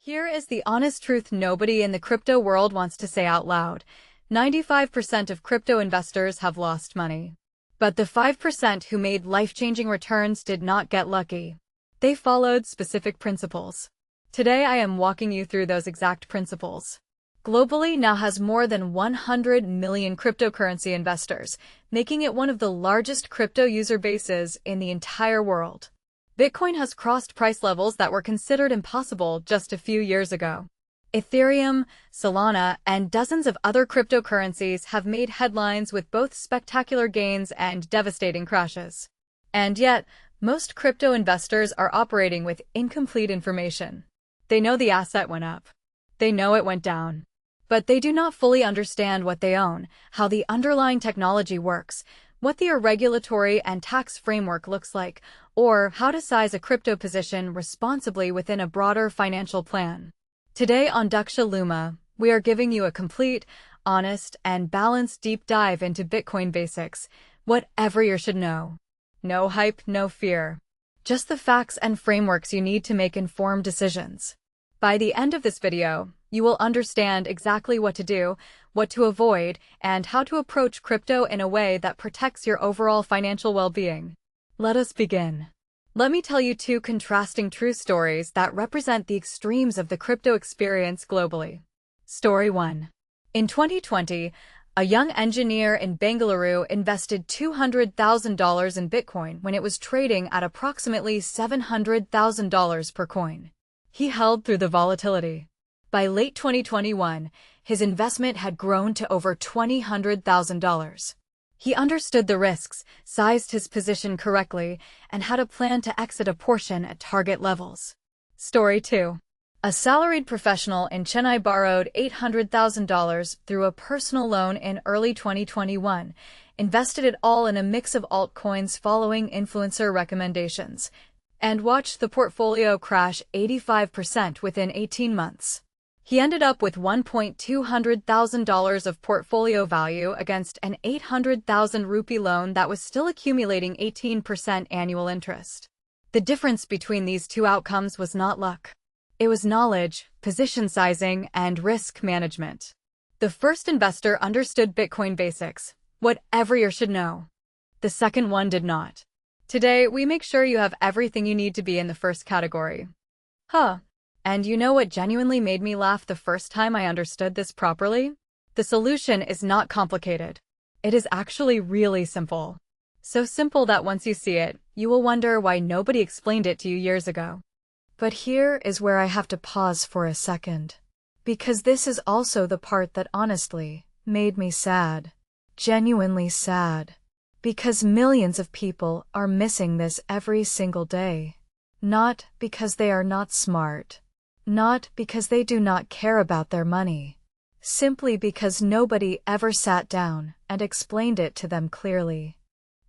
Here is the honest truth nobody in the crypto world wants to say out loud. 95% of crypto investors have lost money. But the 5% who made life-changing returns did not get lucky. They followed specific principles. Today I am walking you through those exact principles. Globally now has more than 100 million cryptocurrency investors, making it one of the largest crypto user bases in the entire world. Bitcoin has crossed price levels that were considered impossible just a few years ago. Ethereum, Solana, and dozens of other cryptocurrencies have made headlines with both spectacular gains and devastating crashes. And yet, most crypto investors are operating with incomplete information. They know the asset went up. They know it went down. But they do not fully understand what they own, how the underlying technology works, what the regulatory and tax framework looks like, or how to size a crypto position responsibly within a broader financial plan. Today on Daksha Luma, we are giving you a complete, honest, and balanced deep dive into Bitcoin basics, whatever you should know. No hype, no fear. Just the facts and frameworks you need to make informed decisions. By the end of this video, you will understand exactly what to do, what to avoid, and how to approach crypto in a way that protects your overall financial well-being. Let us begin. Let me tell you two contrasting true stories that represent the extremes of the crypto experience globally. Story 1. In 2020, a young engineer in Bengaluru invested $200,000 in Bitcoin when it was trading at approximately $700,000 per coin. He held through the volatility. By late 2021, his investment had grown to over $200,000. He understood the risks, sized his position correctly, and had a plan to exit a portion at target levels. Story 2. A salaried professional in Chennai borrowed $800,000 through a personal loan in early 2021, invested it all in a mix of altcoins following influencer recommendations, and watched the portfolio crash 85% within 18 months. He ended up with $1,200,000 of portfolio value against an 800,000 rupee loan that was still accumulating 18% annual interest. The difference between these two outcomes was not luck. It was knowledge, position sizing, and risk management. The first investor understood Bitcoin basics, whatever you should know. The second one did not. Today, we make sure you have everything you need to be in the first category. And you know what genuinely made me laugh the first time I understood this properly? The solution is not complicated. It is actually really simple. So simple that once you see it, you will wonder why nobody explained it to you years ago. But here is where I have to pause for a second. Because this is also the part that honestly made me sad. Genuinely sad. Because millions of people are missing this every single day. Not because they are not smart. Not because they do not care about their money. Simply because nobody ever sat down and explained it to them clearly.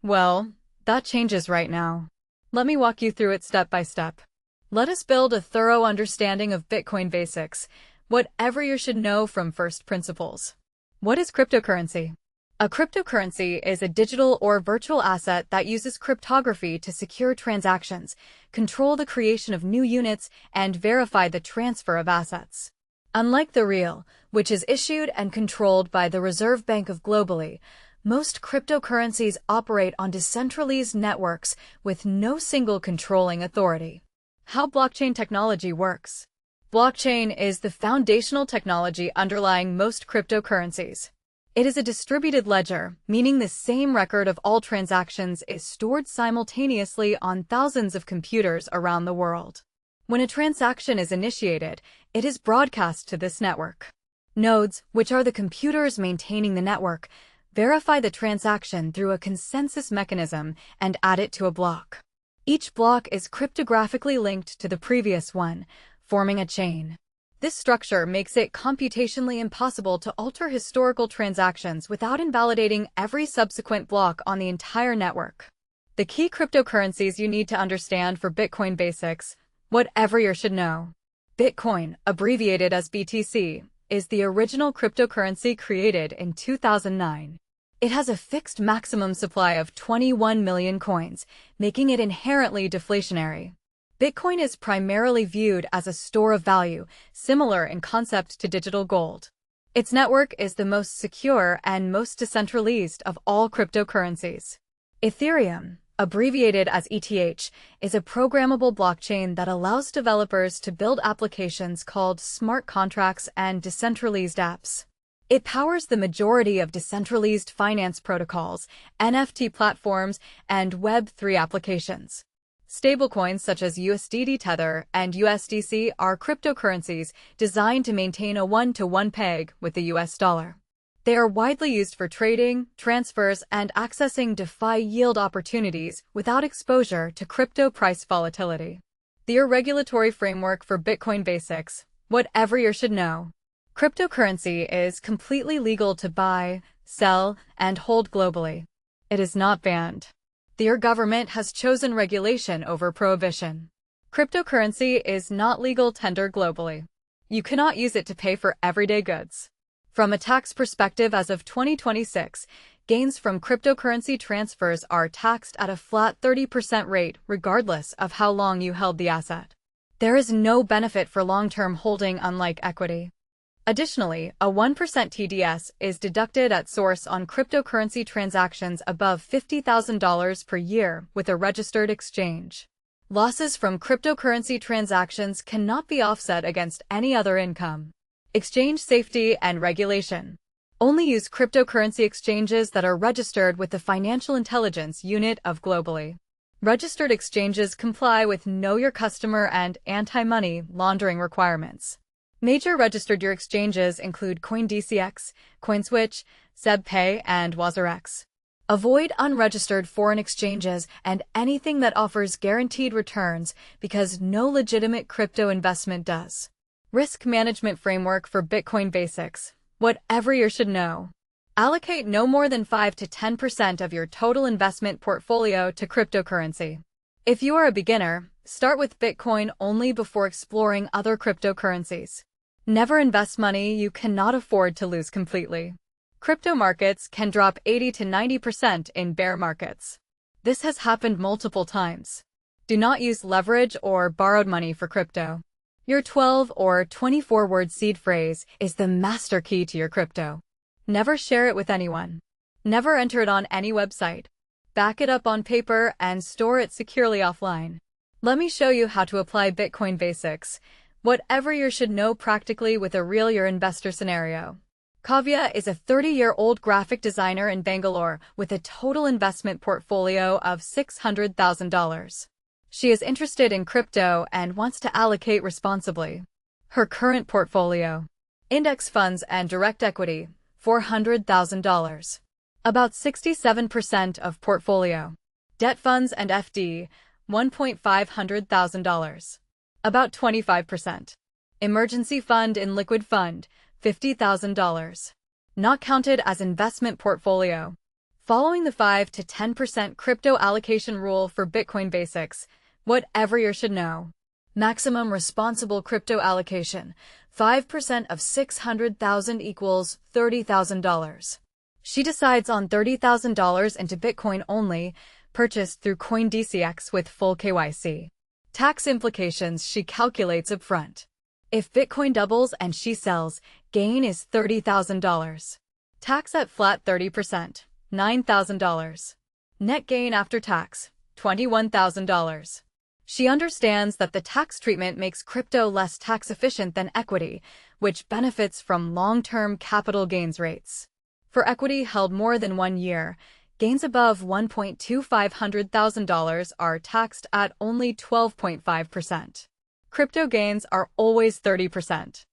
Well, that changes right now. Let me walk you through it step by step. Let us build a thorough understanding of Bitcoin basics, whatever you should know from first principles. What is cryptocurrency? A cryptocurrency is a digital or virtual asset that uses cryptography to secure transactions, control the creation of new units, and verify the transfer of assets. Unlike the real, which is issued and controlled by the Reserve Bank of globally, most cryptocurrencies operate on decentralized networks with no single controlling authority. How blockchain technology works. Blockchain is the foundational technology underlying most cryptocurrencies. It is a distributed ledger, meaning the same record of all transactions is stored simultaneously on thousands of computers around the world. When a transaction is initiated, it is broadcast to this network. Nodes, which are the computers maintaining the network, verify the transaction through a consensus mechanism and add it to a block. Each block is cryptographically linked to the previous one, forming a chain. This structure makes it computationally impossible to alter historical transactions without invalidating every subsequent block on the entire network. The key cryptocurrencies you need to understand for Bitcoin basics, whatever you should know. Bitcoin, abbreviated as BTC, is the original cryptocurrency created in 2009. It has a fixed maximum supply of 21 million coins, making it inherently deflationary. Bitcoin is primarily viewed as a store of value, similar in concept to digital gold. Its network is the most secure and most decentralized of all cryptocurrencies. Ethereum, abbreviated as ETH, is a programmable blockchain that allows developers to build applications called smart contracts and decentralized apps. It powers the majority of decentralized finance protocols, NFT platforms, and Web3 applications. Stablecoins such as USDT Tether and USDC are cryptocurrencies designed to maintain a one-to-one peg with the US dollar. They are widely used for trading, transfers, and accessing DeFi yield opportunities without exposure to crypto price volatility. The regulatory framework for Bitcoin basics, what everyone should know. Cryptocurrency is completely legal to buy, sell, and hold globally. It is not banned. The government has chosen regulation over prohibition. Cryptocurrency is not legal tender globally. You cannot use it to pay for everyday goods. From a tax perspective, as of 2026, gains from cryptocurrency transfers are taxed at a flat 30% rate regardless of how long you held the asset. There is no benefit for long-term holding unlike equity. Additionally, a 1% TDS is deducted at source on cryptocurrency transactions above $50,000 per year with a registered exchange. Losses from cryptocurrency transactions cannot be offset against any other income. Exchange safety and regulation. Only use cryptocurrency exchanges that are registered with the Financial Intelligence Unit of globally. Registered exchanges comply with Know Your Customer and anti-money laundering requirements. Major registered exchanges include CoinDCX, CoinSwitch, SebPay, and WazirX. Avoid unregistered foreign exchanges and anything that offers guaranteed returns because no legitimate crypto investment does. Risk management framework for Bitcoin basics. What everyone should know. Allocate no more than 5 to 10% of your total investment portfolio to cryptocurrency. If you are a beginner, start with Bitcoin only before exploring other cryptocurrencies. Never invest money you cannot afford to lose completely. Crypto markets can drop 80 to 90% in bear markets. This has happened multiple times. Do not use leverage or borrowed money for crypto. Your 12 or 24-word seed phrase is the master key to your crypto. Never share it with anyone. Never enter it on any website. Back it up on paper and store it securely offline. Let me show you how to apply Bitcoin basics. Whatever you should know practically with a real your investor scenario. Kavya is a 30-year-old graphic designer in Bangalore with a total investment portfolio of $600,000. She is interested in crypto and wants to allocate responsibly. Her current portfolio. Index funds and direct equity, $400,000. About 67% of portfolio. Debt funds and FD, $1,500,000. About 25%. Emergency fund and liquid fund, $50,000. Not counted as investment portfolio. Following the 5 to 10% crypto allocation rule for Bitcoin basics, whatever you should know. Maximum responsible crypto allocation, 5% of $600,000 equals $30,000. She decides on $30,000 into Bitcoin only, purchased through CoinDCX with full KYC. Tax implications she calculates upfront. If Bitcoin doubles and she sells, gain is $30,000. Tax at flat 30%, $9,000. Net gain after tax, $21,000. She understands that the tax treatment makes crypto less tax efficient than equity, which benefits from long-term capital gains rates. For equity held more than 1 year, gains above $1,250,000 are taxed at only 12.5%. Crypto gains are always 30%.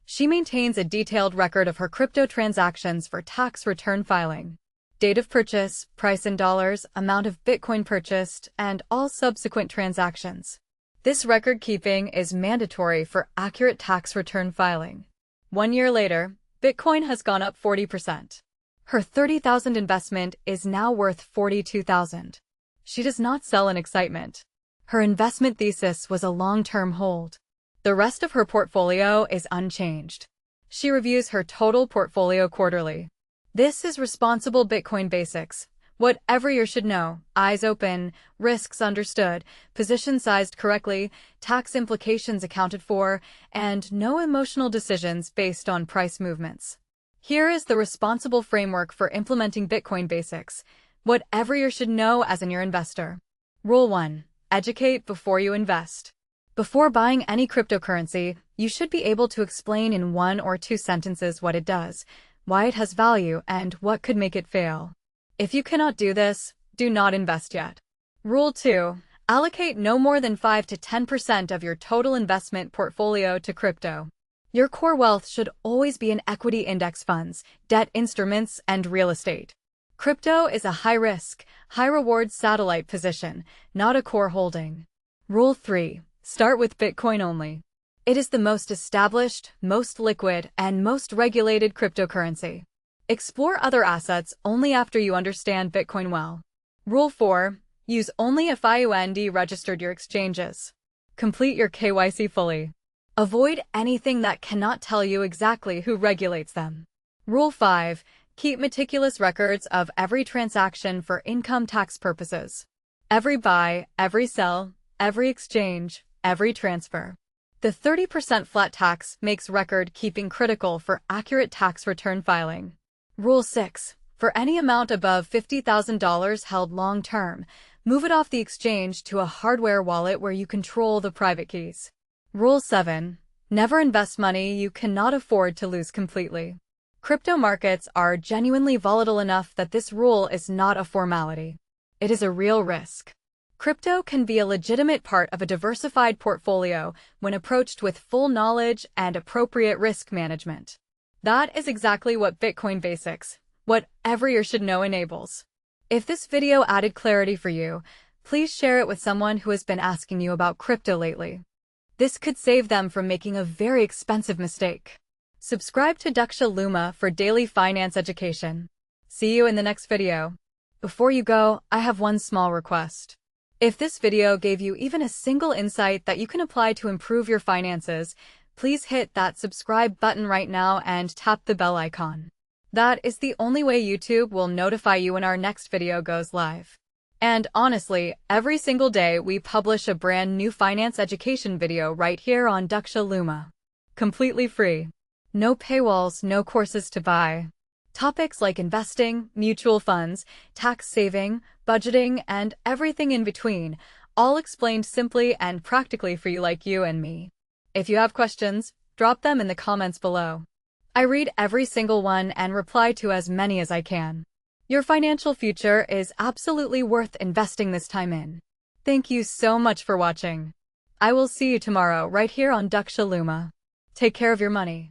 She maintains a detailed record of her crypto transactions for tax return filing. Date of purchase, price in dollars, amount of Bitcoin purchased, and all subsequent transactions. This record keeping is mandatory for accurate tax return filing. 1 year later, Bitcoin has gone up 40%. Her $30,000 investment is now worth $42,000. She does not sell in excitement. Her investment thesis was a long-term hold. The rest of her portfolio is unchanged. She reviews her total portfolio quarterly. This is responsible Bitcoin basics. Whatever you should know: eyes open, risks understood, position sized correctly, tax implications accounted for, and no emotional decisions based on price movements. Here is the responsible framework for implementing Bitcoin basics. Whatever you should know as an investor. Rule 1. Educate before you invest. Before buying any cryptocurrency, you should be able to explain in 1 or 2 sentences what it does, why it has value, and what could make it fail. If you cannot do this, do not invest yet. Rule 2. Allocate no more than 5 to 10% of your total investment portfolio to crypto. Your core wealth should always be in equity index funds, debt instruments, and real estate. Crypto is a high-risk, high-reward satellite position, not a core holding. Rule 3. Start with Bitcoin only. It is the most established, most liquid, and most regulated cryptocurrency. Explore other assets only after you understand Bitcoin well. Rule 4. Use only if IUND registered your exchanges. Complete your KYC fully. Avoid anything that cannot tell you exactly who regulates them. Rule 5. Keep meticulous records of every transaction for income tax purposes. Every buy, every sell, every exchange, every transfer. The 30% flat tax makes record keeping critical for accurate tax return filing. Rule 6. For any amount above $50,000 held long-term, move it off the exchange to a hardware wallet where you control the private keys. Rule 7. Never invest money you cannot afford to lose completely. Crypto markets are genuinely volatile enough that this rule is not a formality. It is a real risk. Crypto can be a legitimate part of a diversified portfolio when approached with full knowledge and appropriate risk management. That is exactly what Bitcoin Basics, whatever you should know, enables. If this video added clarity for you, please share it with someone who has been asking you about crypto lately. This could save them from making a very expensive mistake. Subscribe to Daksha Luma for daily finance education. See you in the next video. Before you go, I have one small request. If this video gave you even a single insight that you can apply to improve your finances, please hit that subscribe button right now and tap the bell icon. That is the only way YouTube will notify you when our next video goes live. And honestly, every single day we publish a brand new finance education video right here on Daksha Luma. Completely free. No paywalls, no courses to buy. Topics like investing, mutual funds, tax saving, budgeting, and everything in between, all explained simply and practically for you like you and me. If you have questions, drop them in the comments below. I read every single one and reply to as many as I can. Your financial future is absolutely worth investing this time in. Thank you so much for watching. I will see you tomorrow right here on Daksha Luma. Take care of your money.